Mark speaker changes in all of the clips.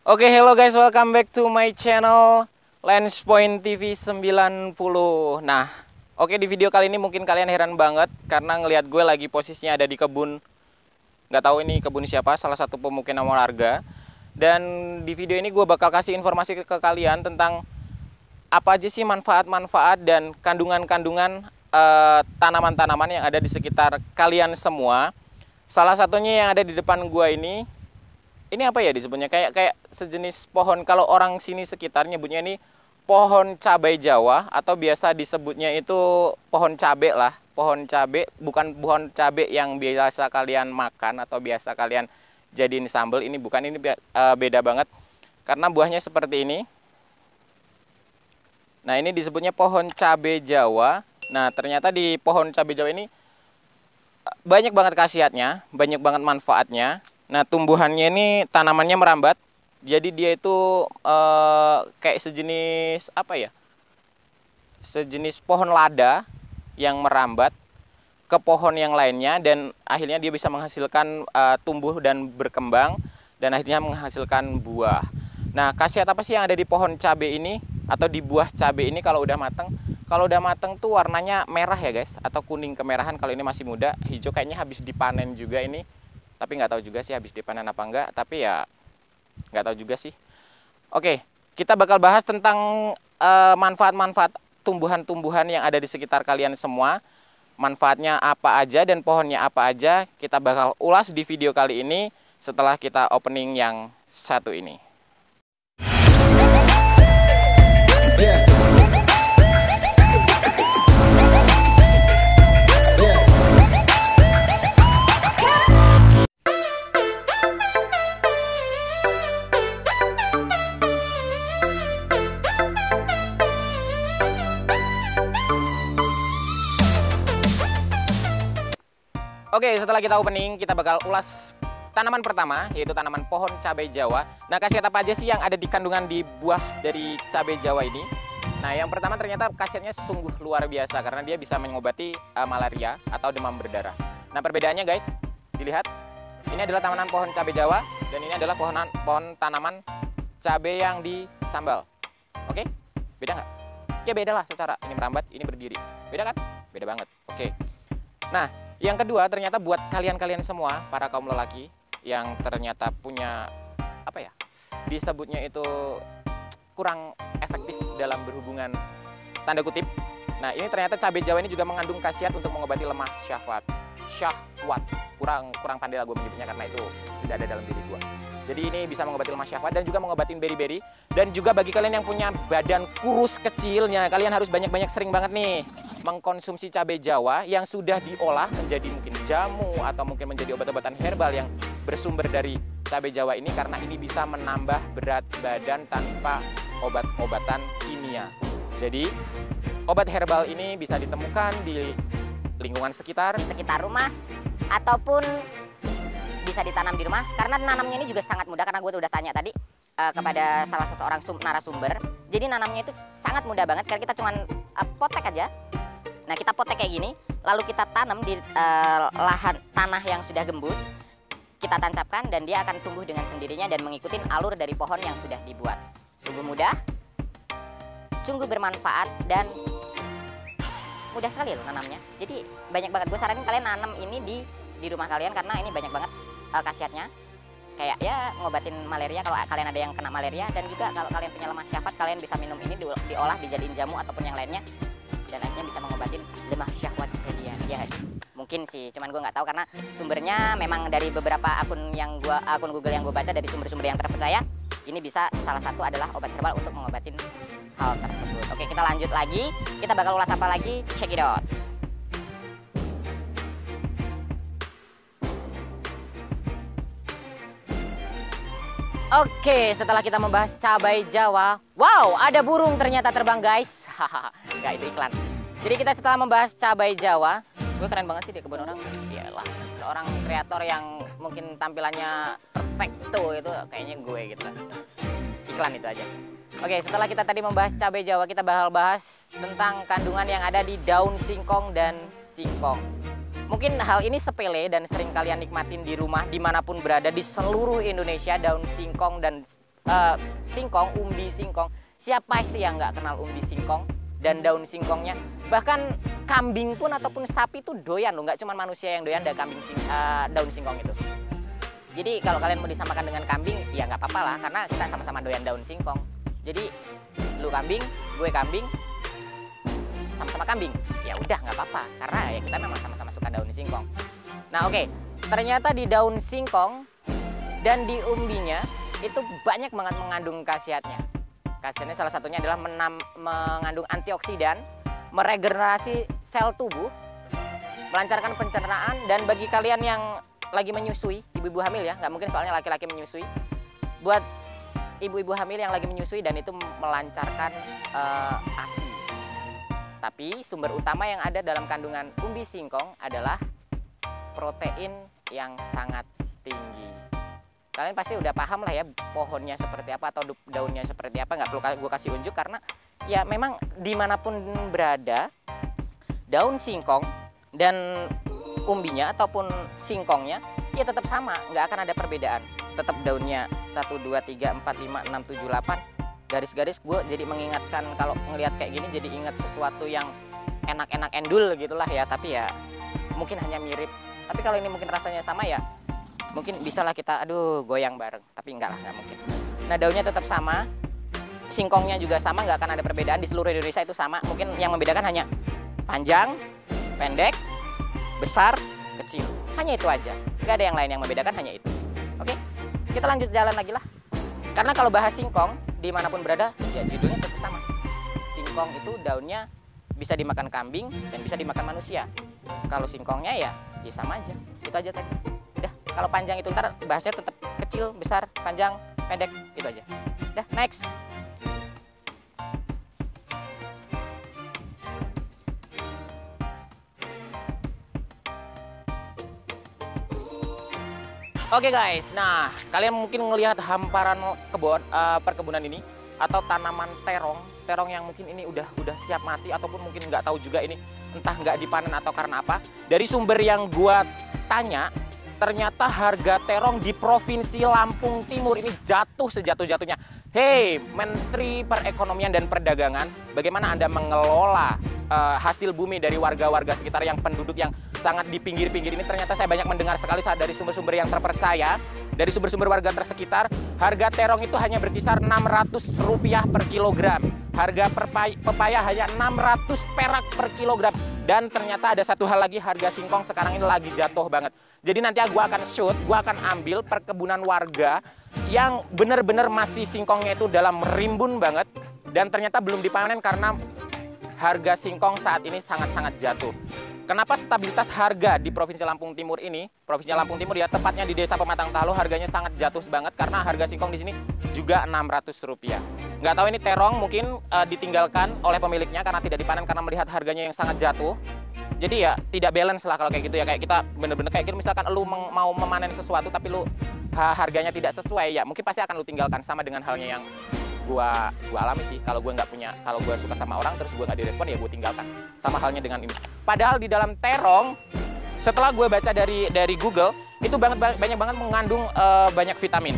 Speaker 1: Oke, hello guys, welcome back to my channel Lens Point TV 90. Nah, oke, di video kali ini mungkin kalian heran banget karena ngelihat gue lagi posisinya ada di kebun. Nggak tahu ini kebun siapa, salah satu pemukiman warga. Dan di video ini gue bakal kasih informasi ke kalian tentang apa aja sih manfaat-manfaat dan kandungan-kandungan tanaman-tanaman yang ada di sekitar kalian semua. Salah satunya yang ada di depan gue ini apa ya disebutnya, kayak sejenis pohon. Kalau orang sini sekitar nyebutnya ini pohon cabai Jawa, atau biasa disebutnya itu pohon cabai lah. Pohon cabai, bukan pohon cabai yang biasa kalian makan atau biasa kalian jadiin sambal. Ini bukan, ini beda banget karena buahnya seperti ini. Nah, ini disebutnya pohon cabai Jawa. Nah, ternyata di pohon cabai Jawa ini banyak banget khasiatnya, banyak banget manfaatnya. Nah, tumbuhannya ini tanamannya merambat. Jadi dia itu kayak sejenis apa ya? Sejenis pohon lada yang merambat ke pohon yang lainnya, dan akhirnya dia bisa menghasilkan tumbuh dan berkembang dan akhirnya menghasilkan buah. Nah, khasiat apa sih yang ada di pohon cabai ini atau di buah cabai ini kalau udah matang? Kalau udah matang tuh warnanya merah ya guys, atau kuning kemerahan. Kalau ini masih muda, hijau, kayaknya habis dipanen juga ini. Tapi nggak tahu juga sih habis dipanen apa enggak, tapi ya nggak tahu juga sih. Oke, kita bakal bahas tentang manfaat-manfaat tumbuhan-tumbuhan yang ada di sekitar kalian semua. Manfaatnya apa aja dan pohonnya apa aja, kita bakal ulas di video kali ini setelah kita opening yang satu ini. Oke, setelah kita opening, kita bakal ulas tanaman pertama, yaitu tanaman pohon cabai Jawa. Nah, khasiat apa aja sih yang ada di kandungan di buah dari cabai Jawa ini? Nah, yang pertama ternyata khasiatnya sungguh luar biasa karena dia bisa mengobati malaria atau demam berdarah. Nah, perbedaannya guys, dilihat. Ini adalah tanaman pohon cabai Jawa dan ini adalah pohon tanaman cabai yang disambal. Oke? Beda nggak? Ya beda lah secara. Ini merambat, ini berdiri. Beda kan? Beda banget. Oke. Nah, yang kedua ternyata buat kalian-kalian semua, para kaum lelaki yang ternyata punya apa ya, disebutnya itu kurang efektif dalam berhubungan tanda kutip. Nah, ini ternyata cabai Jawa ini juga mengandung khasiat untuk mengobati lemah syahwat. Kurang pandai lah gue menyebutnya karena itu tidak ada dalam diri gue. Jadi ini bisa mengobati lemah syahwat dan juga mengobatin beri-beri. Dan juga bagi kalian yang punya badan kurus kecilnya, kalian harus banyak-banyak sering banget nih mengkonsumsi cabai Jawa yang sudah diolah menjadi mungkin jamu atau mungkin menjadi obat-obatan herbal yang bersumber dari cabai Jawa ini, karena ini bisa menambah berat badan tanpa obat-obatan kimia. Jadi obat herbal ini bisa ditemukan di lingkungan sekitar
Speaker 2: rumah ataupun bisa ditanam di rumah, karena nanamnya ini juga sangat mudah karena gue udah tanya tadi kepada salah seseorang narasumber. Jadi nanamnya itu sangat mudah banget karena kita cuman potek aja. Nah, kita potek kayak gini, lalu kita tanam di lahan tanah yang sudah gembus. Kita tancapkan dan dia akan tumbuh dengan sendirinya dan mengikuti alur dari pohon yang sudah dibuat. Sungguh mudah, sungguh bermanfaat, dan mudah sekali loh nanamnya. Jadi banyak banget, gue saranin kalian nanam ini di rumah kalian karena ini banyak banget khasiatnya. Kayak ya ngobatin malaria kalau kalian ada yang kena malaria, dan juga kalau kalian punya lemah syahwat kalian bisa minum ini diolah dijadiin jamu ataupun yang lainnya, dan akhirnya bisa mengobatin lemah syahwat kalian. Ya mungkin sih, cuman gue nggak tahu karena sumbernya memang dari beberapa akun Google yang gue baca dari sumber-sumber yang terpercaya. Ini bisa salah satu adalah obat herbal untuk mengobatin hal tersebut. Oke, kita lanjut lagi. Kita bakal ulas apa lagi? Check it out. Oke, setelah kita membahas cabai Jawa, wow, ada burung ternyata terbang guys. Hahaha, nggak, itu iklan. Jadi kita setelah membahas cabai Jawa, gue keren banget sih di kebun orang. Iyalah, seorang kreator yang mungkin tampilannya perfecto itu kayaknya gue gitu. Iklan itu aja. Oke, setelah kita tadi membahas cabai Jawa, kita bakal bahas tentang kandungan yang ada di daun singkong dan singkong. Mungkin hal ini sepele dan sering kalian nikmatin di rumah dimanapun berada di seluruh Indonesia. Daun singkong dan singkong, umbi singkong. Siapa sih yang nggak kenal umbi singkong dan daun singkongnya? Bahkan kambing pun ataupun sapi itu doyan loh, nggak cuma manusia yang doyan daun singkong itu. Jadi kalau kalian mau disamakan dengan kambing, ya nggak apa-apa lah, karena kita sama-sama doyan daun singkong. Jadi lu kambing, gue kambing, sama-sama kambing. Ya udah nggak apa-apa, karena ya kita memang sama-sama suka daun singkong. Nah oke, ternyata di daun singkong dan di umbinya itu banyak banget mengandung khasiatnya. Khasiatnya salah satunya adalah mengandung antioksidan, meregenerasi sel tubuh, melancarkan pencernaan, dan bagi kalian yang lagi menyusui, ibu-ibu hamil ya, nggak mungkin soalnya laki-laki menyusui. Buat ibu-ibu hamil yang lagi menyusui dan itu melancarkan ASI. Tapi sumber utama yang ada dalam kandungan umbi singkong adalah protein yang sangat tinggi. Kalian pasti udah paham lah ya pohonnya seperti apa atau daunnya seperti apa, nggak perlu gue kasih unjuk karena ya memang dimanapun berada daun singkong dan umbinya ataupun singkongnya ya tetap sama, nggak akan ada perbedaan. Tetap daunnya 1, 2, 3, 4, 5, 6, 7, 8 garis-garis. Gue jadi mengingatkan kalau ngelihat kayak gini jadi ingat sesuatu yang enak-enak endul gitulah ya, tapi ya mungkin hanya mirip. Tapi kalau ini mungkin rasanya sama ya mungkin bisalah kita goyang bareng, tapi enggak lah, nggak mungkin. Nah daunnya tetap sama, singkongnya juga sama, nggak akan ada perbedaan. Di seluruh Indonesia itu sama, mungkin yang membedakan hanya panjang, pendek, besar, kecil, hanya itu aja. Nggak ada yang lain yang membedakan, hanya itu. Oke, kita lanjut jalan lagi lah. Karena kalau bahas singkong dimanapun berada ya judulnya tetap sama. Singkong itu daunnya bisa dimakan kambing dan bisa dimakan manusia. Kalau singkongnya ya sama aja, itu aja tadi. Udah, kalau panjang itu ntar bahasnya tetap kecil, besar, panjang, pendek, itu aja. Udah, next. Oke guys, nah kalian mungkin melihat hamparan perkebunan ini atau tanaman terong yang mungkin ini udah siap mati ataupun mungkin nggak tahu juga ini entah nggak dipanen atau karena apa. Dari sumber yang gua tanya, ternyata harga terong di Provinsi Lampung Timur ini jatuh sejatuh-jatuhnya. Hei, Menteri Perekonomian dan Perdagangan, bagaimana Anda mengelola hasil bumi dari warga-warga sekitar yang penduduk yang sangat di pinggir-pinggir ini? Ternyata saya banyak mendengar sekali saat dari sumber-sumber yang terpercaya, dari sumber-sumber warga tersekitar, harga terong itu hanya berkisar Rp600 per kilogram. Harga pepaya hanya 600 perak per kilogram. Dan ternyata ada satu hal lagi, harga singkong sekarang ini lagi jatuh banget. Jadi nanti gue akan shoot, gue akan ambil perkebunan warga yang benar-benar masih singkongnya itu dalam rimbun banget. Dan ternyata belum dipanen karena harga singkong saat ini sangat-sangat jatuh. Kenapa stabilitas harga di Provinsi Lampung Timur ini, Provinsi Lampung Timur ya, tepatnya di Desa Pematang Talu, harganya sangat jatuh banget karena harga singkong di sini juga Rp600. Nggak tahu ini terong mungkin ditinggalkan oleh pemiliknya karena tidak dipanen karena melihat harganya yang sangat jatuh. Jadi ya tidak balance lah kalau kayak gitu ya, kayak kita bener-bener kayak gitu, misalkan lu mau memanen sesuatu tapi lu harganya tidak sesuai ya, mungkin pasti akan lu tinggalkan. Sama dengan halnya yang gua alami sih. Kalau gua suka sama orang terus gua nggak direspon ya gua tinggalkan. Sama halnya dengan ini. Padahal di dalam terong, setelah gue baca dari Google, itu banyak banget mengandung banyak vitamin,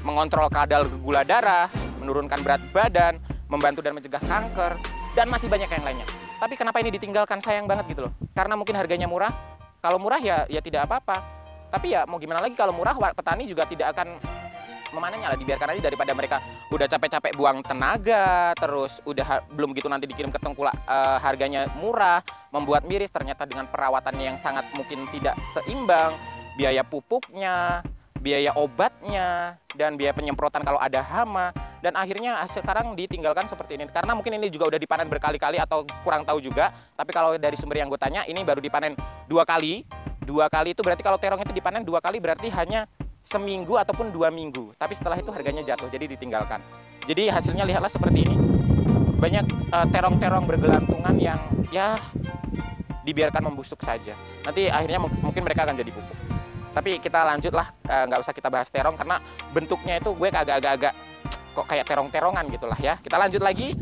Speaker 2: mengontrol kadar gula darah, menurunkan berat badan, membantu dan mencegah kanker, dan masih banyak yang lainnya. Tapi kenapa ini ditinggalkan? Sayang banget gitu loh. Karena mungkin harganya murah. Kalau murah ya tidak apa-apa. Tapi ya mau gimana lagi, kalau murah petani juga tidak akan memanennya lah, dibiarkan aja daripada mereka udah capek-capek buang tenaga, terus udah belum gitu nanti dikirim ke tengkulak harganya murah, membuat miris, ternyata dengan perawatannya yang sangat mungkin tidak seimbang, biaya pupuknya, biaya obatnya, dan biaya penyemprotan kalau ada hama, dan akhirnya sekarang ditinggalkan seperti ini. Karena mungkin ini juga udah dipanen berkali-kali atau kurang tahu juga, tapi kalau dari sumber yang gue tanya, ini baru dipanen 2 kali. 2 kali itu berarti kalau terong itu dipanen 2 kali berarti hanya seminggu ataupun 2 minggu, tapi setelah itu harganya jatuh, jadi ditinggalkan. Jadi hasilnya lihatlah seperti ini, banyak terong-terong bergelantungan yang ya dibiarkan membusuk saja. Nanti akhirnya mungkin mereka akan jadi pupuk. Tapi kita lanjutlah, nggak usah kita bahas terong karena bentuknya itu gue agak-agak kok kayak terong-terongan gitulah ya. Kita lanjut lagi.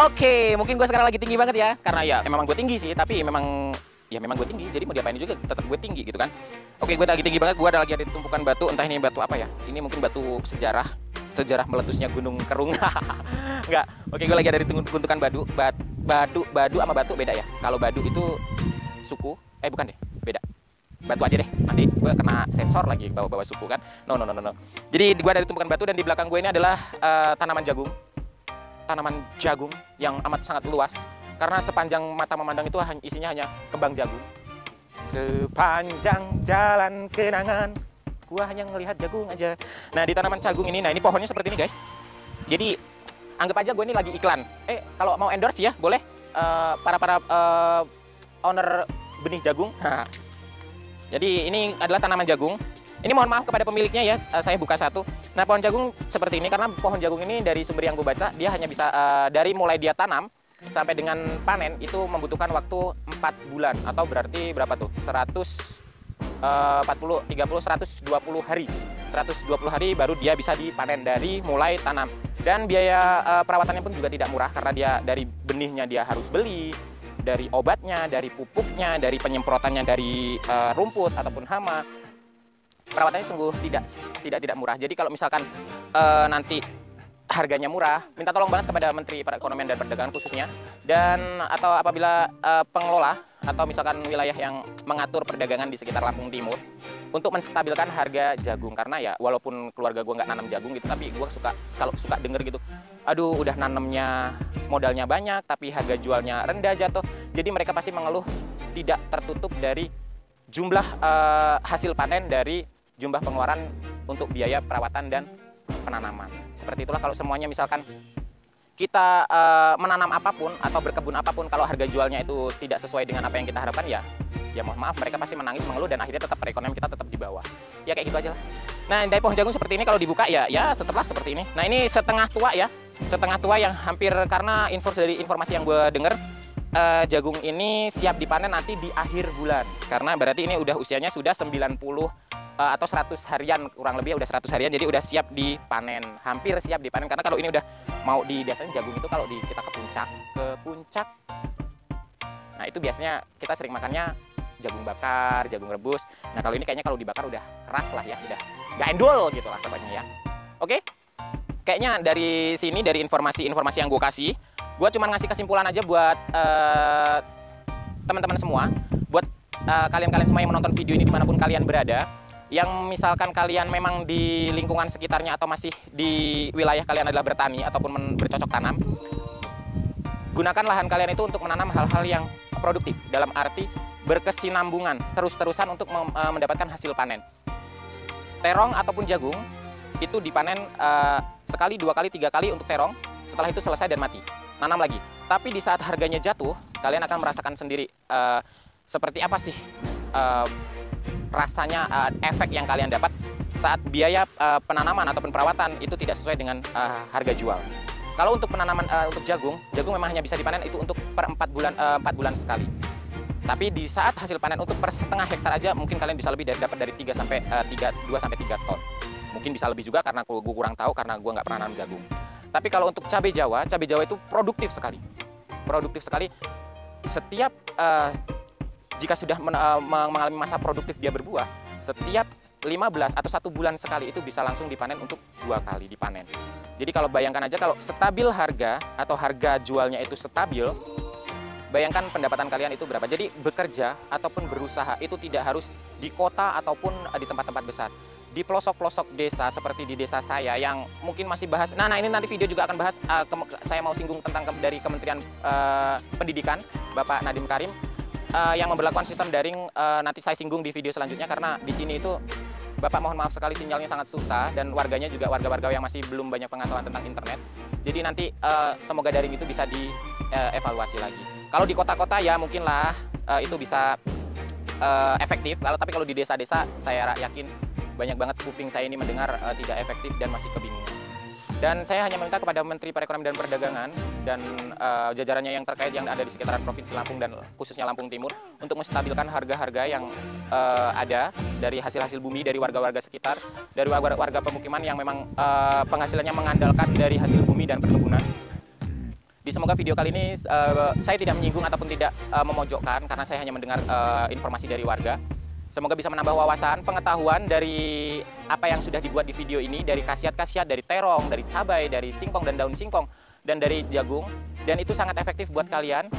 Speaker 2: Oke, mungkin gue sekarang lagi tinggi banget ya, karena ya memang gue tinggi sih, tapi memang
Speaker 1: ya memang gue tinggi, jadi mau diapain juga tetap gue tinggi gitu kan. Oke, gue lagi tinggi banget, gue lagi ada di tumpukan batu, entah ini batu apa ya. Ini mungkin batu sejarah meletusnya Gunung Kerung. Enggak. Oke, gue lagi ada di gundukan badu. Badu sama batu beda ya. Kalau badu itu suku, bukan deh, beda. Batu aja deh, nanti gue kena sensor lagi bawa suku kan. No. Jadi gue ada di tumpukan batu dan di belakang gue ini adalah tanaman jagung yang amat sangat luas. Karena sepanjang mata memandang itu isinya hanya kembang jagung. Sepanjang jalan kenangan, gua hanya ngelihat jagung aja. Nah, di tanaman jagung ini, nah ini pohonnya seperti ini guys. Jadi anggap aja gue ini lagi iklan. Kalau mau endorse ya boleh, para owner benih jagung. Jadi ini adalah tanaman jagung. Ini mohon maaf kepada pemiliknya ya, saya buka satu. Nah, pohon jagung seperti ini karena pohon jagung ini dari sumber yang gue baca, dia hanya bisa dari mulai dia tanam sampai dengan panen itu membutuhkan waktu 4 bulan atau berarti berapa tuh? 120 hari. 120 hari baru dia bisa dipanen dari mulai tanam. Dan biaya perawatannya pun juga tidak murah karena dia dari benihnya dia harus beli, dari obatnya, dari pupuknya, dari penyemprotannya dari rumput ataupun hama. Perawatannya sungguh tidak murah. Jadi kalau misalkan nanti harganya murah, minta tolong banget kepada Menteri Perekonomian dan Perdagangan khususnya, dan atau apabila pengelola atau misalkan wilayah yang mengatur perdagangan di sekitar Lampung Timur untuk menstabilkan harga jagung. Karena ya walaupun keluarga gue nggak nanam jagung gitu, tapi gue kalau suka denger gitu, aduh udah nanemnya modalnya banyak tapi harga jualnya rendah jatuh, jadi mereka pasti mengeluh tidak tertutup dari jumlah hasil panen dari jumlah pengeluaran untuk biaya perawatan dan penanaman. Seperti itulah kalau semuanya misalkan kita menanam apapun atau berkebun apapun, kalau harga jualnya itu tidak sesuai dengan apa yang kita harapkan, ya mohon maaf, mereka pasti menangis, mengeluh, dan akhirnya tetap perekonomian kita tetap di bawah. Ya kayak gitu aja lah. Nah, dari pohon jagung seperti ini kalau dibuka ya tetaplah seperti ini. Nah, ini setengah tua ya, setengah tua yang hampir, karena dari informasi yang gue dengar, jagung ini siap dipanen nanti di akhir bulan. Karena berarti ini udah usianya sudah 90 atau 100 harian, kurang lebih udah 100 harian, jadi udah siap dipanen, hampir siap dipanen. Karena kalau ini udah mau biasanya jagung itu kalau kita ke puncak, nah itu biasanya kita sering makannya jagung bakar, jagung rebus. Nah kalau ini kayaknya kalau dibakar udah keras lah ya, udah nggak endul gitu lah katanya ya. Oke, kayaknya dari sini, dari informasi yang gue kasih, gue cuma ngasih kesimpulan aja buat teman-teman semua, buat kalian-kalian semua yang menonton video ini dimanapun kalian berada, yang misalkan kalian memang di lingkungan sekitarnya atau masih di wilayah kalian adalah bertani ataupun bercocok tanam, gunakan lahan kalian itu untuk menanam hal-hal yang produktif, dalam arti berkesinambungan, terus-terusan untuk mendapatkan hasil panen. Terong ataupun jagung itu dipanen sekali, 2 kali, 3 kali untuk terong, setelah itu selesai dan mati, nanam lagi. Tapi di saat harganya jatuh, kalian akan merasakan sendiri seperti apa sih rasanya, efek yang kalian dapat saat biaya penanaman ataupun perawatan itu tidak sesuai dengan harga jual. Kalau untuk penanaman untuk jagung memang hanya bisa dipanen itu untuk per 4 bulan sekali. Tapi di saat hasil panen untuk per setengah hektar aja mungkin kalian bisa lebih dapat dari 2 sampai 3 ton. Mungkin bisa lebih juga karena gue kurang tahu karena gue nggak pernah nanam jagung. Tapi kalau untuk cabai Jawa itu produktif sekali. Produktif sekali. Setiap jika sudah mengalami masa produktif dia berbuah, setiap 15 atau 1 bulan sekali itu bisa langsung dipanen untuk 2 kali dipanen. Jadi kalau bayangkan aja kalau stabil harga atau harga jualnya itu stabil, bayangkan pendapatan kalian itu berapa. Jadi bekerja ataupun berusaha itu tidak harus di kota ataupun di tempat-tempat besar. Di pelosok-pelosok desa seperti di desa saya yang mungkin masih bahas. Nah ini nanti video juga akan bahas. Saya mau singgung tentang dari Kementerian Pendidikan, Bapak Nadiem Karim, yang memberlakukan sistem daring. Nanti saya singgung di video selanjutnya karena di sini itu Bapak mohon maaf sekali sinyalnya sangat susah dan warganya juga warga-warga yang masih belum banyak pengetahuan tentang internet. Jadi nanti semoga daring itu bisa dievaluasi lagi. Kalau di kota-kota ya mungkinlah itu bisa efektif. Tapi kalau di desa-desa saya yakin banyak banget kuping saya ini mendengar tidak efektif dan masih kebingungan. Dan saya hanya meminta kepada Menteri Perekonomian dan Perdagangan dan jajarannya yang terkait yang ada di sekitaran Provinsi Lampung dan khususnya Lampung Timur untuk menstabilkan harga-harga yang ada dari hasil-hasil bumi dari warga-warga sekitar, dari warga pemukiman yang memang penghasilannya mengandalkan dari hasil bumi dan perkebunan. Semoga video kali ini saya tidak menyinggung ataupun tidak memojokkan, karena saya hanya mendengar informasi dari warga. Semoga bisa menambah wawasan, pengetahuan dari apa yang sudah dibuat di video ini, dari khasiat-khasiat, dari terong, dari cabai, dari singkong dan daun singkong, dan dari jagung. Dan itu sangat efektif buat kalian.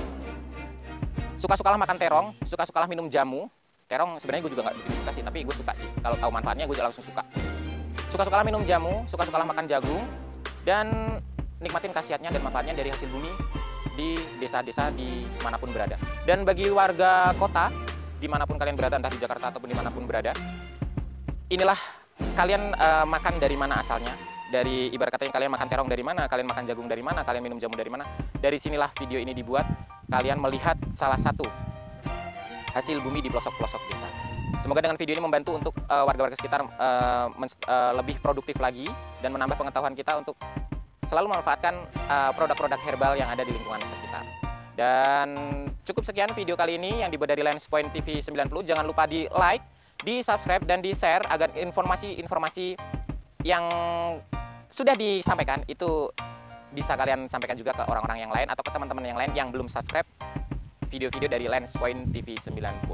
Speaker 1: Suka-sukalah makan terong, suka-sukalah minum jamu. Terong sebenarnya gue juga nggak begitu suka sih, tapi gue suka sih. Kalau tahu manfaatnya gue juga langsung suka. Suka-sukalah minum jamu, suka-sukalah makan jagung, dan nikmatin khasiatnya dan manfaatnya dari hasil bumi di desa-desa dimanapun berada. Dan bagi warga kota, dimanapun kalian berada, entah di Jakarta ataupun dimanapun berada, inilah kalian makan dari mana asalnya. Dari ibarat katanya kalian makan terong dari mana, kalian makan jagung dari mana, kalian minum jamu dari mana. Dari sinilah video ini dibuat, kalian melihat salah satu hasil bumi di pelosok-pelosok desa. Semoga dengan video ini membantu untuk warga-warga sekitar lebih produktif lagi dan menambah pengetahuan kita untuk selalu memanfaatkan produk-produk herbal yang ada di lingkungan sekitar. Dan cukup sekian video kali ini yang dibuat dari Lens Point TV 90. Jangan lupa di like, di subscribe, dan di share agar informasi-informasi yang sudah disampaikan itu bisa kalian sampaikan juga ke orang-orang yang lain atau ke teman-teman yang lain yang belum subscribe video-video dari Lens Point TV 90.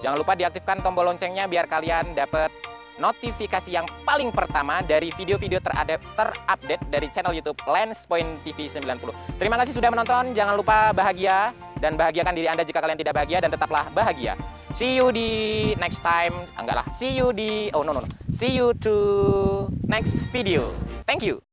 Speaker 1: Jangan lupa diaktifkan tombol loncengnya biar kalian dapat notifikasi yang paling pertama dari video-video terupdate dari channel YouTube Lens Point TV 90. Terima kasih sudah menonton. Jangan lupa bahagia dan bahagiakan diri Anda jika kalian tidak bahagia, dan tetaplah bahagia. See you di next time. See you di See you to next video. Thank you.